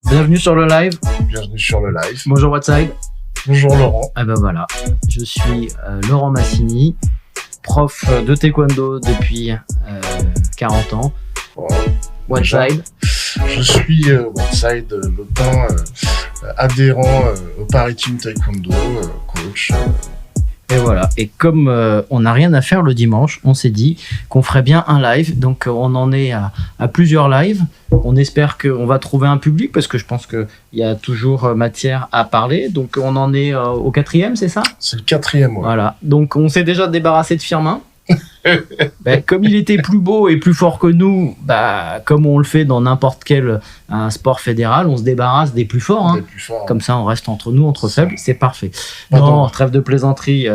Bienvenue sur le live. Bienvenue sur le live. Bonjour Whiteside. Bonjour Laurent. Eh ben voilà, je suis Laurent Massini, prof de taekwondo depuis 40 ans. Wow. Whiteside. Je suis Whiteside Lopin, adhérent au Paris Team Taekwondo, coach. Et voilà, et comme on n'a rien à faire le dimanche, on s'est dit qu'on ferait bien un live. Donc on en est à plusieurs lives. On espère qu'on va trouver un public parce que je pense qu'il y a toujours matière à parler. Donc on en est au 4e, c'est ça ? C'est le 4e, ouais. Voilà, donc on s'est déjà débarrassé de Firmin. Comme il était plus beau et plus fort que nous, comme on le fait dans n'importe quel sport fédéral, on se débarrasse des plus forts. Des plus forts, comme ça, on reste entre nous, entre faibles, c'est parfait. Non, trêve de plaisanterie.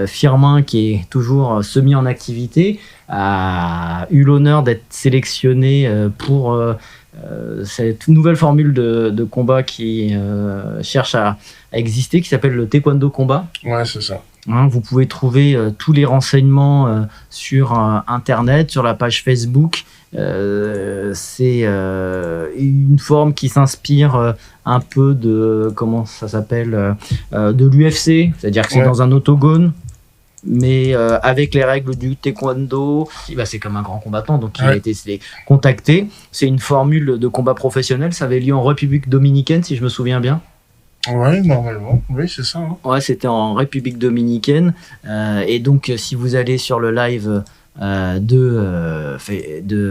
Firmin, qui est toujours semi en activité, a eu l'honneur d'être sélectionné pour cette nouvelle formule de combat qui cherche à exister, qui s'appelle le taekwondo combat. Ouais, c'est ça. Vous pouvez trouver tous les renseignements sur Internet, sur la page Facebook. C'est une forme qui s'inspire un peu de, comment ça s'appelle, de l'UFC, c'est-à-dire que c'est dans un octogone, mais avec les règles du taekwondo. C'est comme un grand combattant, donc il a été contacté. C'est une formule de combat professionnel, ça avait lieu en République dominicaine, si je me souviens bien. Ouais, normalement, oui, c'est ça. Ouais, c'était en République dominicaine. Et donc, si vous allez sur le live de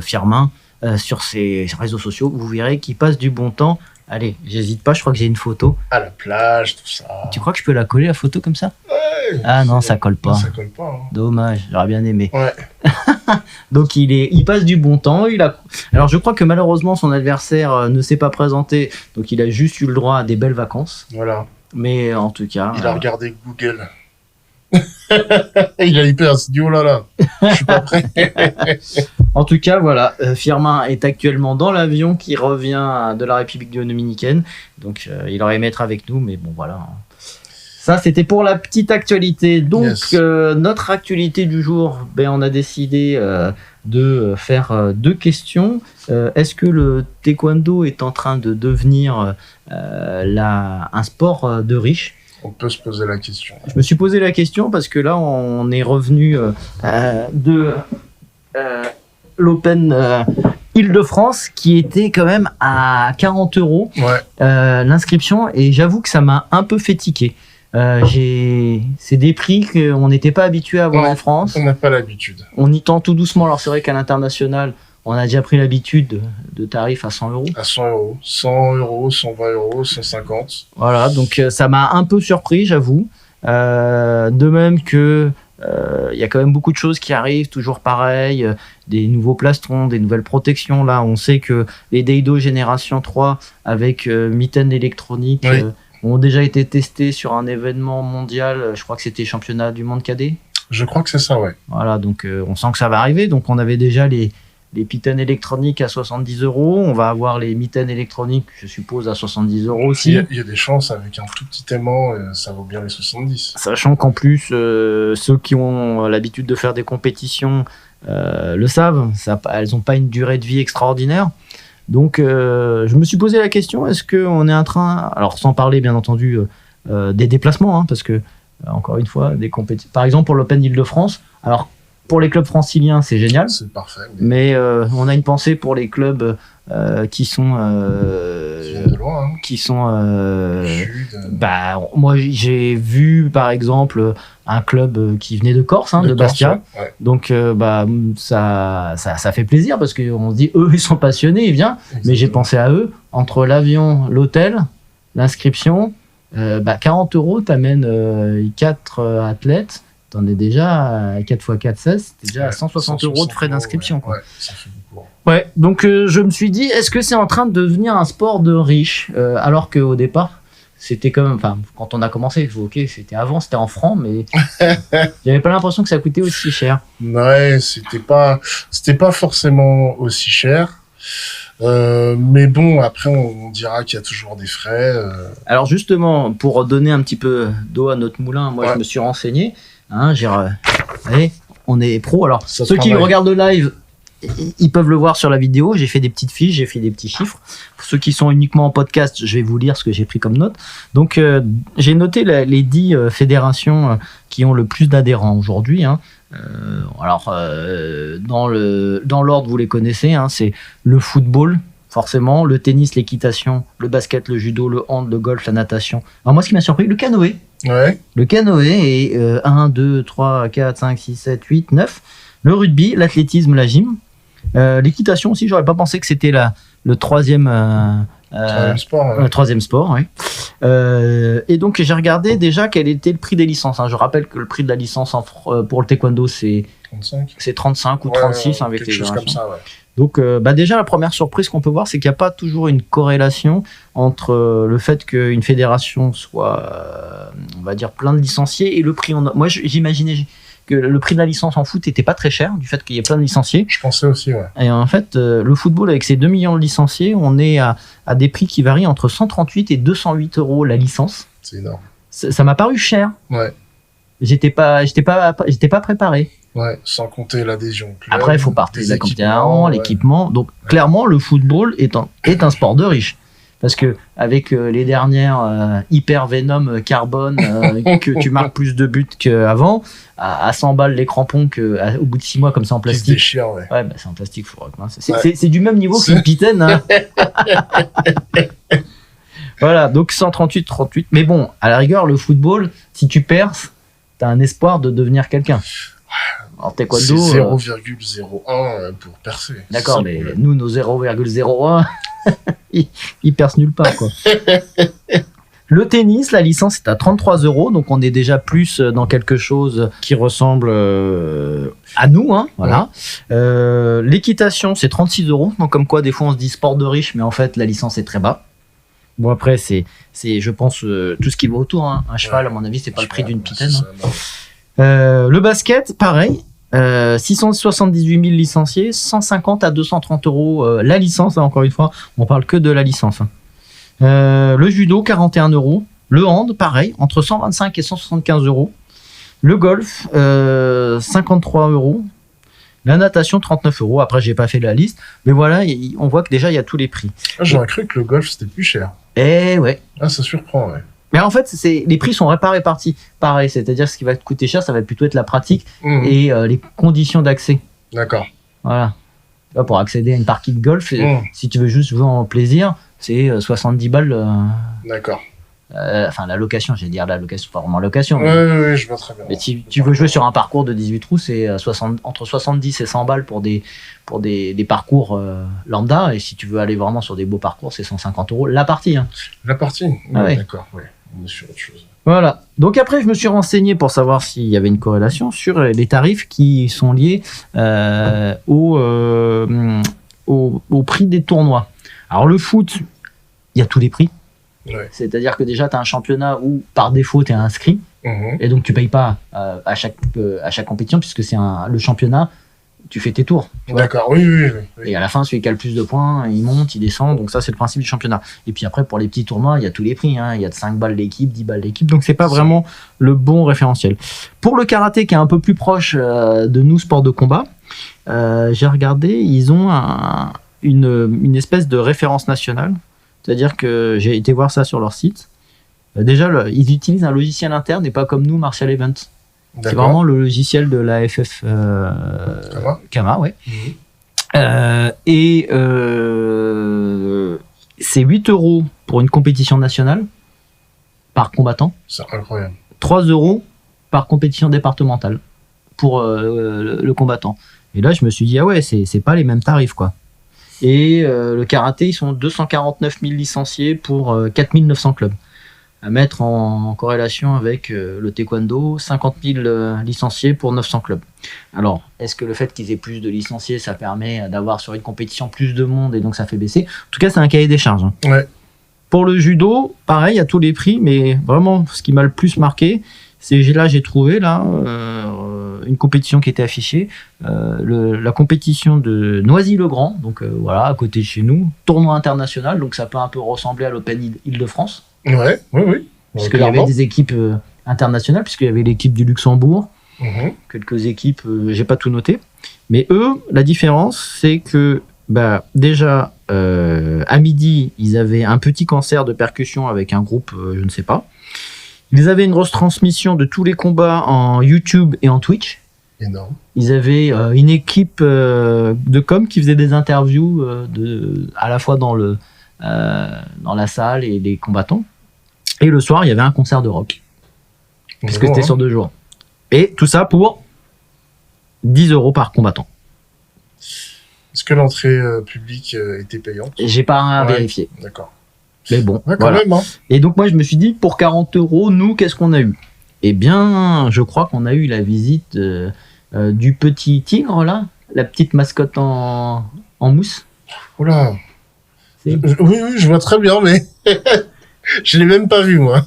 Firmin, sur ses réseaux sociaux, vous verrez qu'il passe du bon temps. Allez, j'hésite pas, je crois que j'ai une photo. À la plage, tout ça. Tu crois que je peux la coller, la photo, comme ça ? Ouais. Ah non, ça colle pas. Non, ça colle pas. Dommage, j'aurais bien aimé. Ouais. Donc il passe du bon temps. Alors je crois que malheureusement son adversaire ne s'est pas présenté, donc il a juste eu le droit à des belles vacances. Voilà. Mais en tout cas... Il a regardé Google. Il a eu peur, il s'est dit oh là là, je suis pas prêt. En tout cas, voilà, Firmin est actuellement dans l'avion qui revient de la République dominicaine. Donc il aurait aimé être avec nous, mais bon voilà. Ça, c'était pour la petite actualité. Donc, notre actualité du jour, on a décidé de faire 2 questions. Est-ce que le taekwondo est en train de devenir un sport de riches ? On peut se poser la question. Je me suis posé la question parce que là, on est revenu de l'Open Île-de-France qui était quand même à 40 € l'inscription. Et j'avoue que ça m'a un peu fait tiquer. C'est des prix qu'on n'était pas habitué à voir en France. On n'a pas l'habitude. On y tend tout doucement. Alors c'est vrai qu'à l'international, on a déjà pris l'habitude de tarifs à 100 €. À 100 €. 100 €, 120 €, 150. Voilà, donc ça m'a un peu surpris, j'avoue. De même que il y a quand même beaucoup de choses qui arrivent, toujours pareil, des nouveaux plastrons, des nouvelles protections. Là, on sait que les Daido Génération 3 avec mitaines électroniques ont déjà été testés sur un événement mondial. Je crois que c'était championnat du monde cadet. Je crois que c'est ça, ouais. Voilà, donc on sent que ça va arriver. Donc on avait déjà les mitaines électroniques à 70 €. On va avoir les mitaines électroniques, je suppose, à 70 € aussi. Il y a des chances, avec un tout petit aimant, ça vaut bien les 70. Sachant qu'en plus, ceux qui ont l'habitude de faire des compétitions le savent, elles n'ont pas une durée de vie extraordinaire. Donc, je me suis posé la question, est-ce qu'on est en train... Alors, sans parler, bien entendu, des déplacements, parce que, encore une fois, des compétitions... Par exemple, pour l'Open Île-de-France, alors, pour les clubs franciliens, c'est génial. C'est parfait. Mais on a une pensée pour les clubs qui sont... de loin, qui sont... moi, j'ai vu, par exemple, un club qui venait de Corse, de Bastia. Ouais. Donc, ça fait plaisir parce qu'on se dit, eux, ils sont passionnés, ils viennent. Exactement. Mais j'ai pensé à eux. Entre l'avion, l'hôtel, l'inscription, 40 €, t'amènes 4 athlètes. T'en es déjà à 4 x 4, 16, c'est déjà à 160 € de frais d'inscription. Ouais, ça fait beaucoup. Ouais, donc je me suis dit, est-ce que c'est en train de devenir un sport de riches alors qu'au départ, c'était quand même, quand on a commencé, c'était en francs, mais j'avais pas l'impression que ça coûtait aussi cher. Ouais, c'était pas forcément aussi cher. Mais bon, après, on dira qu'il y a toujours des frais. Alors justement, pour donner un petit peu d'eau à notre moulin, moi je me suis renseigné. Allez, on est pro. Alors, ceux qui regardent le live, ils peuvent le voir sur la vidéo. J'ai fait des petites fiches, j'ai fait des petits chiffres. Pour ceux qui sont uniquement en podcast, je vais vous lire ce que j'ai pris comme note. Donc, j'ai noté les 10 fédérations qui ont le plus d'adhérents aujourd'hui. Hein. Dans l'ordre, vous les connaissez. Hein, c'est le football, forcément, le tennis, l'équitation, le basket, le judo, le hand, le golf, la natation. Alors, moi, ce qui m'a surpris, le canoë. Ouais. Le canoë est 1, 2, 3, 4, 5, 6, 7, 8, 9. Le rugby, l'athlétisme, la gym. L'équitation aussi, j'aurais pas pensé que c'était le troisième sport. Ouais. Le troisième sport, oui. Et donc, j'ai regardé déjà quel était le prix des licences. Hein. Je rappelle que le prix de la licence pour le taekwondo, c'est 35 ou 36 avec quelque les chose comme ça, ouais. Donc, déjà, la première surprise qu'on peut voir, c'est qu'il n'y a pas toujours une corrélation entre le fait qu'une fédération soit, on va dire, plein de licenciés et le prix. Moi, j'imaginais que le prix de la licence en foot n'était pas très cher, du fait qu'il y ait plein de licenciés. Je pensais aussi, ouais. Et en fait, le football, avec ses 2 millions de licenciés, on est à des prix qui varient entre 138 et 208 euros la licence. C'est énorme. Ça m'a paru cher. Ouais. J'étais pas préparé. Ouais, sans compter l'adhésion. Après, il faut partir de la compétition, l'équipement. Donc, clairement, le football est un sport de riche. Parce que avec les dernières hyper Venom carbone, que tu marques plus de buts qu'avant, à 100 balles les crampons au bout de 6 mois comme ça en plastique. Qui se déchire, ouais. Ouais, bah, c'est en plastique, faut reconnaître. C'est du même niveau qu'une pitaine. Hein. Voilà, donc 138-38. Mais bon, à la rigueur, le football, si tu perces, t'as un espoir de devenir quelqu'un. Alors, taekwondo, c'est 0,01 pour percer. D'accord, mais nous, nos 0,01, ils percent nulle part, quoi. Le tennis, la licence est à 33 €, donc on est déjà plus dans quelque chose qui ressemble à nous, hein, voilà. L'équitation, c'est 36 €, donc comme quoi, des fois, on se dit sport de riche, mais en fait, la licence est très bas. Bon, après, c'est je pense, tout ce qui va autour. Hein. Un cheval, à mon avis, c'est pas le prix d'une pitaine. Le basket, pareil. 678 000 licenciés, 150 à 230 € la licence. Hein, encore une fois, on parle que de la licence. Hein. Le judo, 41 €. Le hand, pareil, entre 125 et 175 €. Le golf, 53 €. La natation, 39 €. Après, j'ai pas fait la liste. Mais voilà, on voit que déjà, il y a tous les prix. J'aurais cru que le golf, c'était plus cher. Eh ouais. Ah, ça surprend, ouais. Mais en fait, les prix sont pas répartis pareil. C'est-à-dire, ce qui va te coûter cher, ça va plutôt être la pratique et les conditions d'accès. D'accord. Voilà. Là, pour accéder à une partie de golf, si tu veux juste jouer en plaisir, c'est 70 balles. D'accord. Enfin, la location, j'allais dire la location, pas vraiment location. Oui, je vois très bien. Mais si tu veux jouer sur un parcours de 18 trous, c'est entre 70 et 100 balles pour des parcours lambda. Et si tu veux aller vraiment sur des beaux parcours, c'est 150 € la partie. Hein. La partie ouais. D'accord, ouais. On est sur autre chose. Voilà. Donc après, je me suis renseigné pour savoir s'il y avait une corrélation sur les tarifs qui sont liés au prix des tournois. Alors le foot, il y a tous les prix. Ouais. C'est-à-dire que déjà, tu as un championnat où, par défaut, tu es inscrit. Et donc, tu ne payes pas à chaque compétition, puisque c'est le championnat, tu fais tes tours. D'accord, oui. Et à la fin, celui qui a le plus de points, il monte, il descend. Donc ça, c'est le principe du championnat. Et puis après, pour les petits tournois, il y a tous les prix. Hein. Il y a de 5 balles l'équipe, 10 balles l'équipe. Donc, ce n'est pas vraiment le bon référentiel. Pour le karaté, qui est un peu plus proche de nous, sport de combat, j'ai regardé, ils ont une espèce de référence nationale. C'est-à-dire que j'ai été voir ça sur leur site. Déjà, ils utilisent un logiciel interne et pas comme nous, Martial Event. C'est vraiment le logiciel de la FF Kama, ouais. C'est 8 € pour une compétition nationale par combattant. C'est incroyable. 3 € par compétition départementale pour le combattant. Et là, je me suis dit, ah ouais, c'est pas les mêmes tarifs, quoi. Et le karaté, ils sont 249 000 licenciés pour 4 900 clubs. À mettre en corrélation avec le taekwondo, 50 000 licenciés pour 900 clubs. Alors, est-ce que le fait qu'ils aient plus de licenciés, ça permet d'avoir sur une compétition plus de monde et donc ça fait baisser ? En tout cas, c'est un cahier des charges. Hein. Ouais. Pour le judo, pareil, il y a tous les prix, mais vraiment, ce qui m'a le plus marqué, c'est j'ai trouvé une compétition qui était affichée, la compétition de Noisy-le-Grand, donc voilà, à côté de chez nous, tournoi international, donc ça peut un peu ressembler à l'Open Île-de-France. Ouais, oui. Puisqu'il y avait des équipes internationales, puisqu'il y avait l'équipe du Luxembourg, Quelques équipes, j'ai pas tout noté. Mais eux, la différence, c'est que déjà, à midi, ils avaient un petit concert de percussion avec un groupe, je ne sais pas. Ils avaient une retransmission de tous les combats en YouTube et en Twitch. Énorme. Ils avaient une équipe de com qui faisait des interviews à la fois dans la salle et les combattants. Et le soir, il y avait un concert de rock. Puisque c'était sur 2 jours. Et tout ça pour 10 € par combattant. Est-ce que l'entrée publique était payante? J'ai pas vérifié. D'accord. Mais bon, quand voilà. même, hein. Et donc moi je me suis dit, pour 40 €, nous, qu'est-ce qu'on a eu? Eh bien, je crois qu'on a eu la visite du petit tigre, là, la petite mascotte en mousse. Oula. Oui, je vois très bien, mais je l'ai même pas vu, moi.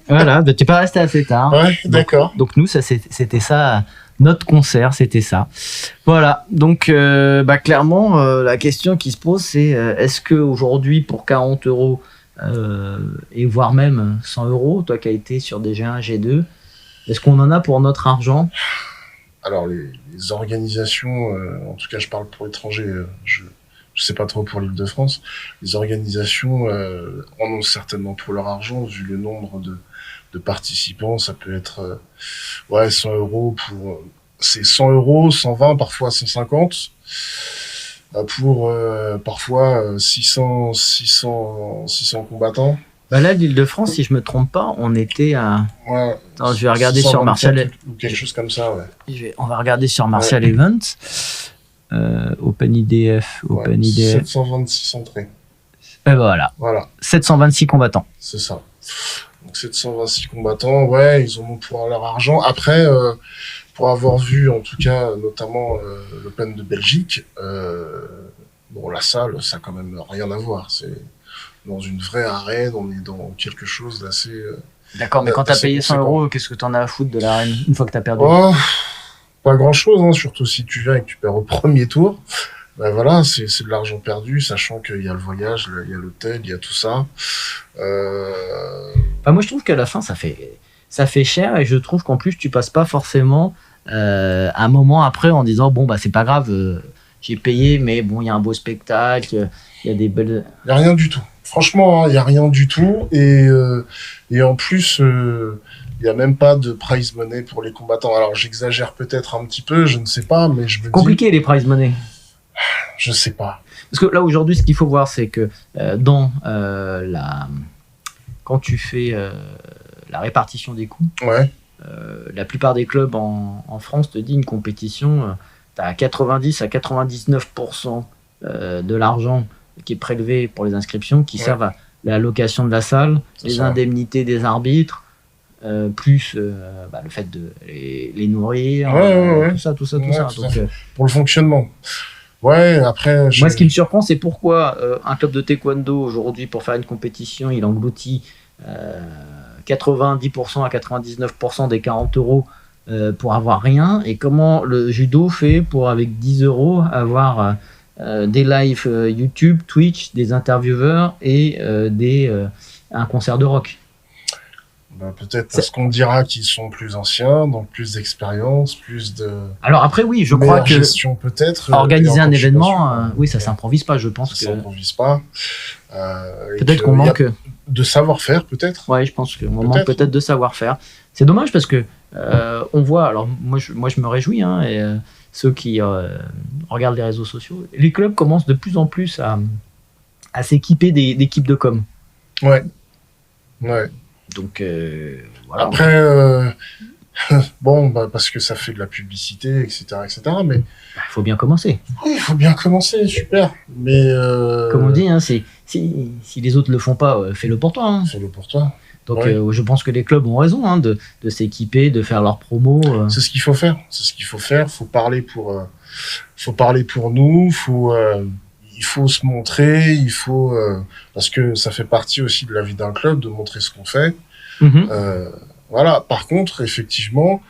Voilà, t'es pas resté assez tard. Ouais, d'accord. Donc nous, c'était ça, notre concert, c'était ça. Voilà, donc clairement, la question qui se pose, c'est est-ce qu'aujourd'hui, pour 40 €, et voire même 100 €, toi qui as été sur des G1, G2, est-ce qu'on en a pour notre argent? Alors, les organisations, en tout cas, je parle pour étrangers, je sais pas trop pour l'Île-de-France, les organisations en ont certainement pour leur argent, vu le nombre de participants. Ça peut être 100 € pour... C'est 100 €, 120, parfois 150, pour parfois 600 combattants. Là, l'Île-de-France, si je me trompe pas, on était à... Ouais, attends, je vais regarder sur Martial... Ou quelque chose comme ça, ouais. On va regarder sur Martial Events. OpenIDF. 726 entrées. Et voilà. 726 combattants. C'est ça. Donc 726 combattants, ils en ont pour leur argent. Après, pour avoir vu, en tout cas, notamment l'Open de Belgique, la salle, ça a quand même rien à voir. C'est dans une vraie arène, on est dans quelque chose d'assez... D'accord, mais quand t'as payé 100 €, qu'est-ce que t'en as à foutre de l'arène une fois que t'as perdu? Pas grand-chose, hein, surtout si tu viens et que tu perds au premier tour. Voilà, c'est de l'argent perdu, sachant qu'il y a le voyage, il y a l'hôtel, il y a tout ça. Moi, je trouve qu'à la fin, ça fait cher, et je trouve qu'en plus, tu passes pas forcément un moment après en disant c'est pas grave, j'ai payé, mais bon, il y a un beau spectacle, il y a des belles... Il y a rien du tout. Franchement, il y a rien du tout, et en plus... il n'y a même pas de prize money pour les combattants. Alors, j'exagère peut-être un petit peu, je ne sais pas, mais je me dis... Compliqué, les prize money. Je sais pas. Parce que là, aujourd'hui, ce qu'il faut voir, c'est que quand tu fais la répartition des coûts, la plupart des clubs en France te disent une compétition, tu as 90 à 99% de l'argent qui est prélevé pour les inscriptions, qui servent à la location de la salle, les indemnités des arbitres, plus le fait de les nourrir, tout ça. Donc, pour le fonctionnement. Après... Moi, ce qui me surprend, c'est pourquoi un club de taekwondo, aujourd'hui, pour faire une compétition, il engloutit 90% à 99% des 40 € pour avoir rien, et comment le judo fait pour, avec 10 € avoir des lives YouTube, Twitch, des intervieweurs et un concert de rock. Peut-être parce qu'on dira qu'ils sont plus anciens, donc plus d'expérience, plus de... Alors après, oui, je crois que gestion peut-être. Organiser un événement, ça s'improvise pas, je pense. Ça s'improvise pas. Peut-être qu'on manque... De savoir-faire, peut-être. Ouais, je pense qu'on manque peut-être de savoir-faire. C'est dommage parce que on voit... Alors moi, je me réjouis, et ceux qui regardent les réseaux sociaux, les clubs commencent de plus en plus à s'équiper d'équipes de com. Ouais. Donc, voilà. Après, parce que ça fait de la publicité, etc., mais... Il faut bien commencer. Oui, il faut bien commencer, super. Mais... Comme on dit, si les autres le font pas, fais-le pour toi. Fais-le pour toi. Donc, je pense que les clubs ont raison de s'équiper, de faire leur promo. C'est ce qu'il faut faire. Faut parler pour nous. Il faut se montrer. Parce que ça fait partie aussi de la vie d'un club de montrer ce qu'on fait. Par contre, effectivement,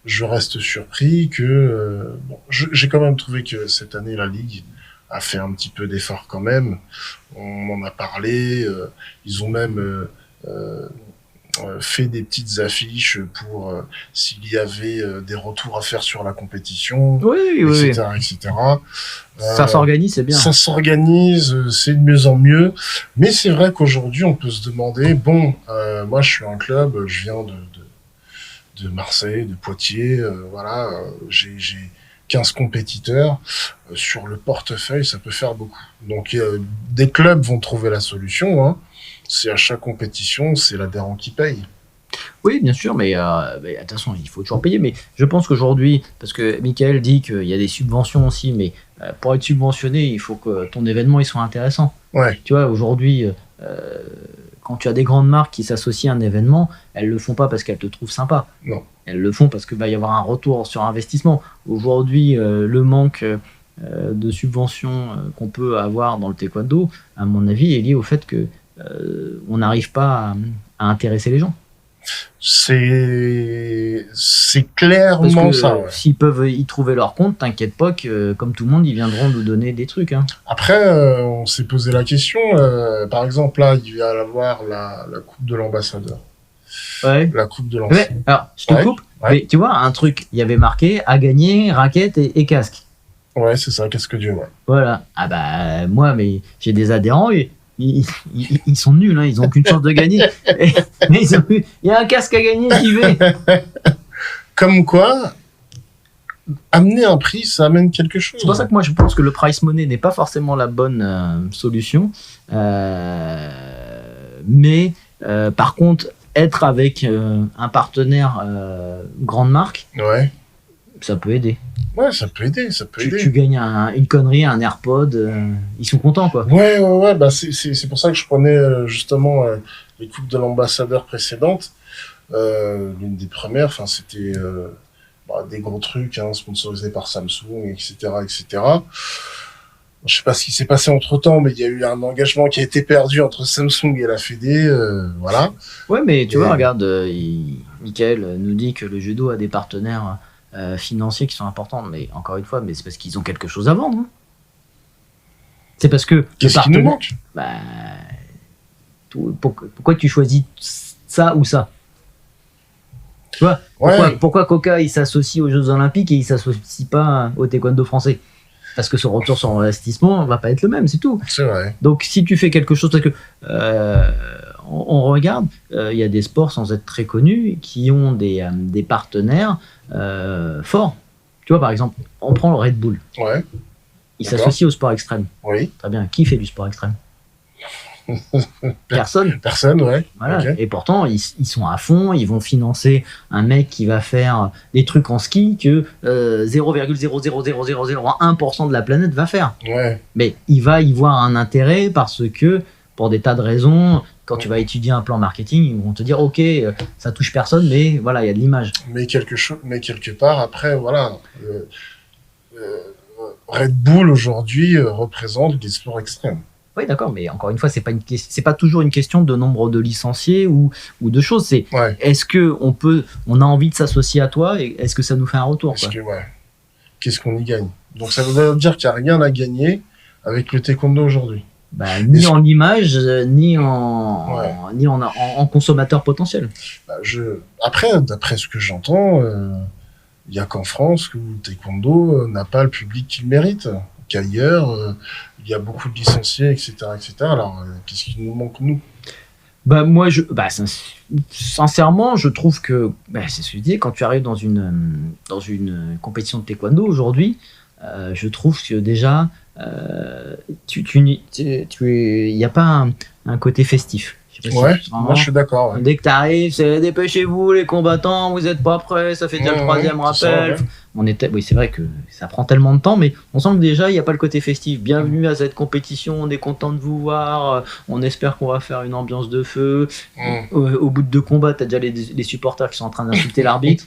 je reste surpris que j'ai quand même trouvé que cette année la Ligue a fait un petit peu d'effort quand même. On en a parlé. Ils ont même fait des petites affiches pour s'il y avait des retours à faire sur la compétition, etc., etc. Ça s'organise, c'est bien. Ça s'organise, c'est de mieux en mieux. Mais c'est vrai qu'aujourd'hui, on peut se demander, moi, je suis un club, je viens de Marseille, de Poitiers, j'ai 15 compétiteurs. Sur le portefeuille, ça peut faire beaucoup. Donc, des clubs vont trouver la solution, hein. C'est à chaque compétition, c'est l'adhérent qui paye. Oui, bien sûr, mais attention, il faut toujours payer. Mais je pense qu'aujourd'hui, parce que Michael dit qu'il y a des subventions aussi, mais pour être subventionné, il faut que ton événement il soit intéressant. Ouais. Tu vois, aujourd'hui, quand tu as des grandes marques qui s'associent à un événement, elles le font pas parce qu'elles te trouvent sympa. Non. Elles le font parce qu'il va y avoir un retour sur investissement. Aujourd'hui, le manque de subventions qu'on peut avoir dans le taekwondo, à mon avis, est lié au fait que on n'arrive pas à intéresser les gens. C'est clairement parce que, ça. Ouais. S'ils peuvent y trouver leur compte, t'inquiète pas que, comme tout le monde, ils viendront nous donner des trucs. Hein. Après, on s'est posé la question. Par exemple, là, il va y avoir la Coupe de l'Ambassadeur. Ouais. La Coupe de l'Ancien. Ouais. Alors, je te coupe. Ouais. Mais tu vois, un truc, il y avait marqué à gagner, raquette et casque. Ouais, c'est ça, qu'est-ce que Dieu, ouais. Voilà. Ah bah, moi, mais j'ai des adhérents et ils sont nuls, hein, ils n'ont aucune chance de gagner. Mais il y a un casque à gagner, j'y vais. Comme quoi, amener un prix, ça amène quelque chose. C'est pour ça que moi je pense que le price money n'est pas forcément la bonne solution. Mais par contre, être avec un partenaire grande marque, ouais. Ça peut aider. Ouais, ça peut aider, Tu gagnes une connerie, un AirPod, ils sont contents, quoi. Ouais, bah c'est pour ça que je prenais justement les coupes de l'ambassadeur précédentes. L'une des premières, enfin c'était des gros trucs, hein, sponsorisés par Samsung, etc., etc. Je sais pas ce qui s'est passé entre temps, mais il y a eu un engagement qui a été perdu entre Samsung et la Fédé, voilà. Ouais, mais tu vois, regarde, Michael nous dit que le judo a des partenaires financiers qui sont importants, mais encore une fois, mais c'est parce qu'ils ont quelque chose à vendre. Hein. C'est parce que qu'est-ce qui nous manque ? Pourquoi tu choisis ça ou ça ? Tu vois, pourquoi Coca il s'associe aux Jeux Olympiques et il s'associe pas au taekwondo français ? Parce que son retour sur investissement va pas être le même, c'est tout. C'est vrai. Donc si tu fais quelque chose, parce que on regarde, il y a des sports sans être très connus qui ont des partenaires forts. Tu vois, par exemple, on prend le Red Bull. Ouais. Il s'associe au sport extrême. Oui. Très bien. Qui fait du sport extrême ? Personne. Personne, ouais. Voilà. Okay. Et pourtant, ils sont à fond, ils vont financer un mec qui va faire des trucs en ski que 0,00001% de la planète va faire. Ouais. Mais il va y voir un intérêt parce que, pour des tas de raisons, quand tu vas étudier un plan marketing, ils vont te dire, ok, ça touche personne, mais voilà, il y a de l'image. Mais quelque part, après, voilà, Red Bull aujourd'hui représente des sports extrêmes. Oui, d'accord, mais encore une fois, c'est pas toujours une question de nombre de licenciés ou de choses. C'est est-ce que on a envie de s'associer à toi et est-ce que ça nous fait un retour, quoi. Qu'est-ce qu'on y gagne ? Donc ça veut dire qu'il n'y a rien à gagner avec le taekwondo aujourd'hui. Ni en image, ni en consommateur potentiel. Après, d'après ce que j'entends, il n'y a qu'en France où le taekwondo n'a pas le public qu'il mérite. Qu'ailleurs, il y a beaucoup de licenciés, etc., etc. Alors, qu'est-ce qui nous manque, nous ? Moi, sincèrement, je trouve que, c'est ce que je dis, quand tu arrives dans une compétition de taekwondo aujourd'hui, je trouve que déjà, il n'y a pas un côté festif. Moi je suis d'accord. Dès que tu arrives, c'est dépêchez-vous les combattants, vous n'êtes pas prêts, ça fait déjà le troisième rappel. Oui, c'est vrai que ça prend tellement de temps, mais on sent que déjà il n'y a pas le côté festif. Bienvenue à cette compétition, on est content de vous voir, on espère qu'on va faire une ambiance de feu. Au bout de 2 combats, tu as déjà les supporters qui sont en train d'insulter l'arbitre.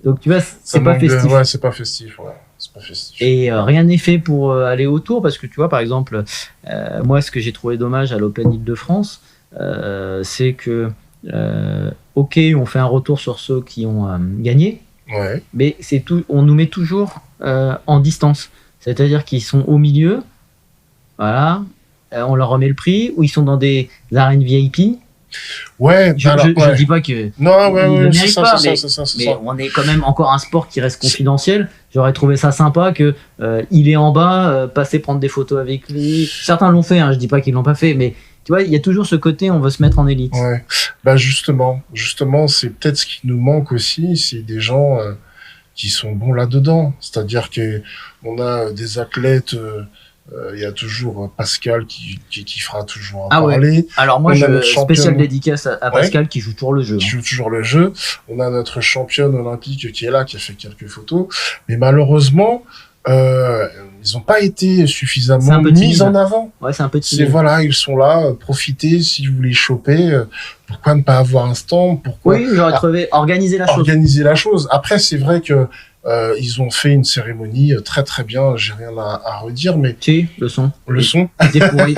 Donc tu vois, c'est pas festif. Ouais, c'est pas festif, ouais. C'est pas festif. Et rien n'est fait pour aller autour, parce que tu vois, par exemple, moi ce que j'ai trouvé dommage à l'Open Île-de-France, c'est que ok, on fait un retour sur ceux qui ont gagné, mais c'est tout, on nous met toujours en distance, c'est-à-dire qu'ils sont au milieu, voilà, on leur remet le prix, ou ils sont dans des arènes VIP Ouais, je dis pas que non, il le mérite ça, pas, c'est mais, ça. on est quand même encore un sport qui reste confidentiel. J'aurais trouvé ça sympa que il est en bas, passer prendre des photos avec lui. Certains l'ont fait, hein, je dis pas qu'ils l'ont pas fait, mais tu vois, il y a toujours ce côté, on veut se mettre en élite. Ouais, bah justement, c'est peut-être ce qui nous manque aussi, c'est des gens qui sont bons là-dedans. C'est-à-dire que on a des athlètes. Il y a toujours Pascal qui fera toujours en parler. Ouais. Alors moi, spécial dédicace à Pascal qui joue toujours le jeu. Qui joue toujours le jeu. On a notre championne olympique qui est là, qui a fait quelques photos. Mais malheureusement, ils n'ont pas été suffisamment mis en avant. Ouais, c'est un peu timide. Voilà, ils sont là, profitez si vous les choper. Pourquoi ne pas avoir un stand? Pourquoi? Oui, j'aurais trouvé organiser la chose. Après, c'est vrai que ils ont fait une cérémonie très très bien. J'ai rien à redire, mais si, le son. C'était pourri.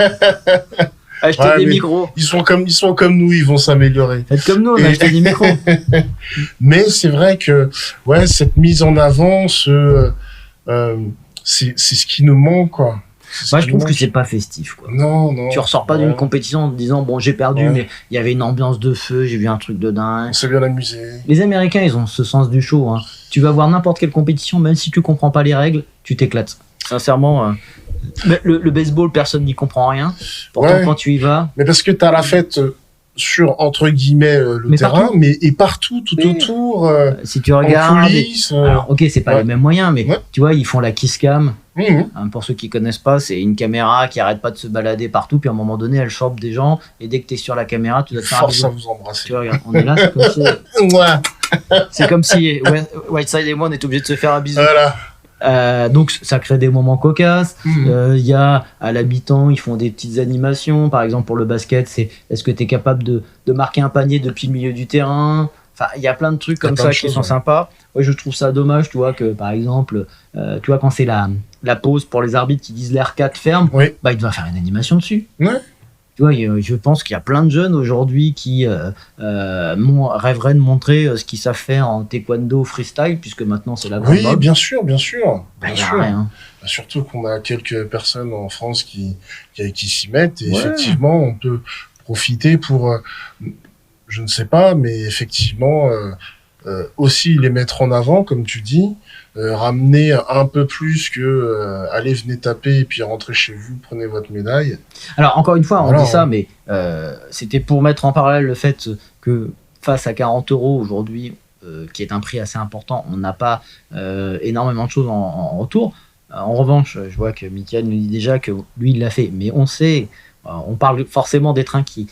Acheter des micros. Ils sont comme nous, ils vont s'améliorer. Faites comme nous, on a acheté des micros. Mais c'est vrai que cette mise en avant, c'est ce qui nous manque, quoi. Moi, je trouve que c'est pas festif, quoi. Non. Tu ressors pas d'une compétition en te disant, bon, j'ai perdu, mais il y avait une ambiance de feu, j'ai vu un truc de dingue. On s'est bien amusé. Les Américains, ils ont ce sens du show, hein. Tu vas voir n'importe quelle compétition, même si tu comprends pas les règles, tu t'éclates. Sincèrement, le baseball, personne n'y comprend rien. Pourtant, quand tu y vas. Mais parce que t'as la fête sur, entre guillemets, le terrain, et partout, tout autour. Si tu regardes. En coulisses, alors, ok, c'est pas les mêmes moyens, mais tu vois, ils font la kiss cam. Pour ceux qui connaissent pas, c'est une caméra qui arrête pas de se balader partout, puis à un moment donné, elle chope des gens, et dès que t'es sur la caméra, tu dois te faire force à vous embrasser. Tu vois, regarde, on est là, c'est comme si Whiteside et moi, on est obligés de se faire un bisou. Voilà. Donc ça crée des moments cocasses. Il y a à l'habitant, ils font des petites animations. Par exemple pour le basket, c'est est-ce que tu es capable de marquer un panier depuis le milieu du terrain. Enfin, il y a plein de trucs comme ça qui sont sympas. Ouais, je trouve ça dommage, tu vois, que par exemple, tu vois, quand c'est la pause pour les arbitres qui disent l'R4 ferme, bah il doit faire une animation dessus. Tu vois, je pense qu'il y a plein de jeunes aujourd'hui qui rêveraient de montrer ce qu'ils savent faire en taekwondo freestyle, puisque maintenant c'est la grande mode. Bien sûr. Bien sûr. Rien. Surtout qu'on a quelques personnes en France qui s'y mettent, et effectivement, on peut profiter pour, je ne sais pas, mais effectivement, aussi les mettre en avant, comme tu dis, ramener un peu plus que allez, venez taper et puis rentrez chez vous, prenez votre médaille. Alors encore une fois, on dit ça, mais c'était pour mettre en parallèle le fait que face à 40 € aujourd'hui, qui est un prix assez important, on n'a pas énormément de choses en retour. En revanche, je vois que Mickaël nous dit déjà que lui il l'a fait, mais on sait, on parle forcément des trains qui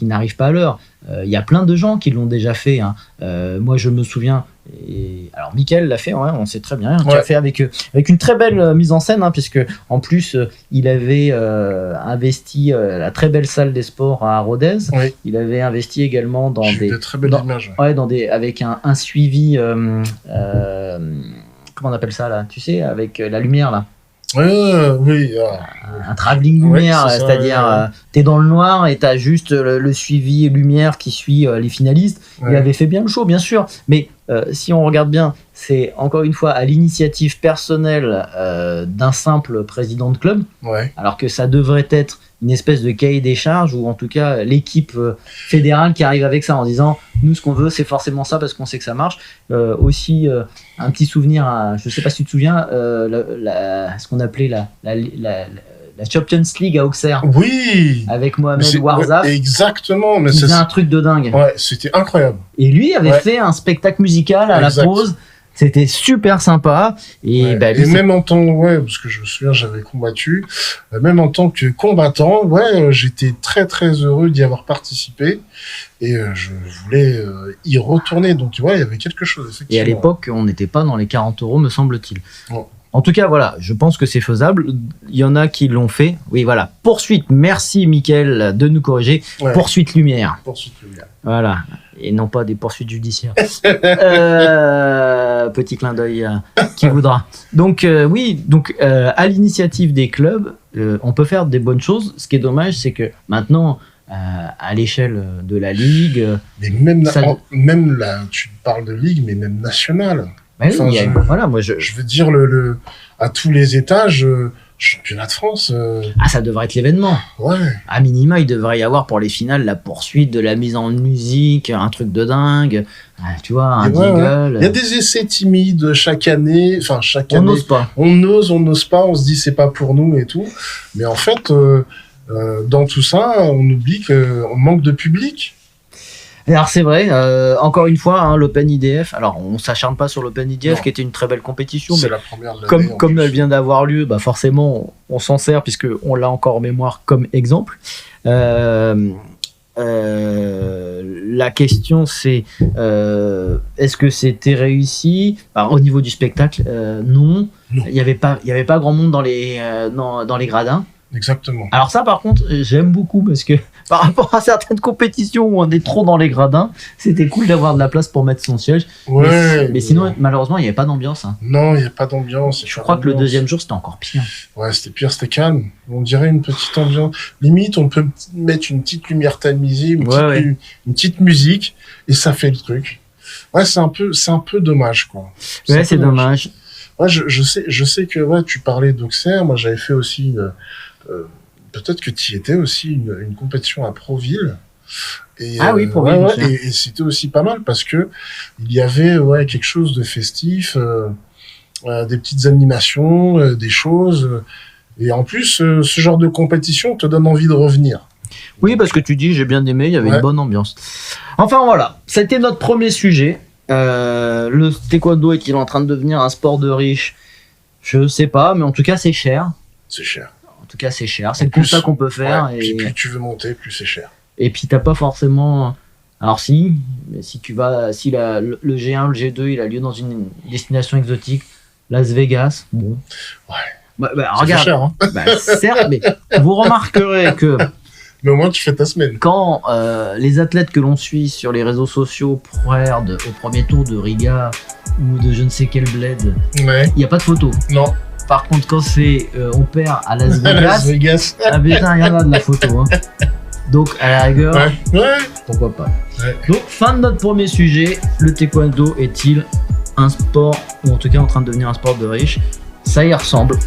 n'arrivent pas à l'heure. Il y a plein de gens qui l'ont déjà fait. Moi, je me souviens. Alors, Mickaël l'a fait, on sait très bien. Tu as fait avec une très belle mise en scène, puisque en plus, il avait investi la très belle salle des sports à Rodez. Il avait investi également dans de très belles images. Avec un suivi. Comment on appelle ça là? Tu sais, avec la lumière là. Un travelling lumière, c'est-à-dire t'es dans le noir et t'as juste le suivi lumière qui suit les finalistes. Il avait fait bien le show, bien sûr, mais si on regarde bien, c'est encore une fois à l'initiative personnelle d'un simple président de club, alors que ça devrait être une espèce de cahier des charges, ou en tout cas l'équipe fédérale qui arrive avec ça en disant nous ce qu'on veut c'est forcément ça parce qu'on sait que ça marche. Aussi un petit souvenir, je sais pas si tu te souviens, ce qu'on appelait la Champions League à Auxerre. Oui. Avec Mohamed Warzaf. exactement. Mais c'est un truc de dingue. Ouais, c'était incroyable. Et lui avait fait un spectacle musical à la pause. C'était super sympa. Et, même en tant parce que je me souviens, j'avais combattu. Même en tant que combattant, j'étais très très heureux d'y avoir participé. Et je voulais y retourner. Donc il y avait quelque chose, effectivement. Et à l'époque, on n'était pas dans les 40 €, me semble-t-il. En tout cas, voilà, je pense que c'est faisable. Il y en a qui l'ont fait. Oui, voilà. Poursuite. Merci, Mickaël, de nous corriger. Poursuite lumière. Voilà. Et non pas des poursuites judiciaires. Petit clin d'œil qui voudra. Donc, à l'initiative des clubs, on peut faire des bonnes choses. Ce qui est dommage, c'est que maintenant, à l'échelle de la Ligue... Mais même là, tu parles de Ligue, mais même nationale. Moi, je veux dire, à tous les étages, championnat de France. Ah, ça devrait être l'événement. Ouais. À minima, il devrait y avoir pour les finales la poursuite de la mise en musique, un truc de dingue. Tu vois, un jingle. Il y a des essais timides chaque année. Enfin, chaque année. On n'ose pas. On n'ose pas. On se dit c'est pas pour nous et tout. Mais en fait, dans tout ça, on oublie qu'on manque de public. Alors c'est vrai, encore une fois, hein, l'Open IDF, alors on s'acharne pas sur l'Open IDF qui était une très belle compétition, mais la première de l'année, comme elle vient d'avoir lieu, bah forcément on s'en sert puisque on l'a encore en mémoire comme exemple. La question c'est est-ce que c'était réussi? Alors, au niveau du spectacle, non. Il y avait pas grand monde dans les gradins. Exactement. Alors ça par contre j'aime beaucoup parce que par rapport à certaines compétitions où on est trop dans les gradins, c'était cool d'avoir de la place pour mettre son siège. Ouais, mais sinon malheureusement il n'y avait pas d'ambiance. Hein. Non, il n'y a pas d'ambiance. Je crois que le deuxième jour c'était encore pire. Ouais, c'était pire, c'était calme. On dirait une petite ambiance. Limite on peut mettre une petite lumière tamisée, une petite musique et ça fait le truc. Ouais, c'est un peu dommage quoi. Ouais, c'est dommage. Ouais, je sais que tu parlais d'Auxerre, moi j'avais fait aussi peut-être que tu y étais aussi une compétition à Proville. Et, oui, Proville. Et c'était aussi pas mal parce que il y avait quelque chose de festif, des petites animations, des choses. Et en plus, ce genre de compétition te donne envie de revenir. Oui, parce que tu dis, j'ai bien aimé, il y avait une bonne ambiance. Enfin voilà, c'était notre premier sujet. Le taekwondo est-il en train de devenir un sport de riche? Je sais pas, mais en tout cas, c'est cher. C'est cher. En tout cas, c'est cher. C'est le constat qu'on peut faire. Et puis, plus tu veux monter, plus c'est cher. Et puis, t'as pas forcément... Alors mais si tu vas... Si le G1, le G2, il a lieu dans une destination exotique, Las Vegas, bon... Ouais. Regarde, cher, hein. Certes, mais vous remarquerez que... Mais au moins, tu fais ta semaine. Quand les athlètes que l'on suit sur les réseaux sociaux perdent au premier tour de Riga ou de je ne sais quel bled, il n'y a pas de photo. Non. Par contre, quand on perd à Las Vegas, ah putain, il y en a de la photo. Hein. Donc, à la rigueur, pourquoi pas. Donc, fin de notre premier sujet. Le taekwondo est-il un sport, ou en tout cas en train de devenir un sport de riche? Ça y ressemble.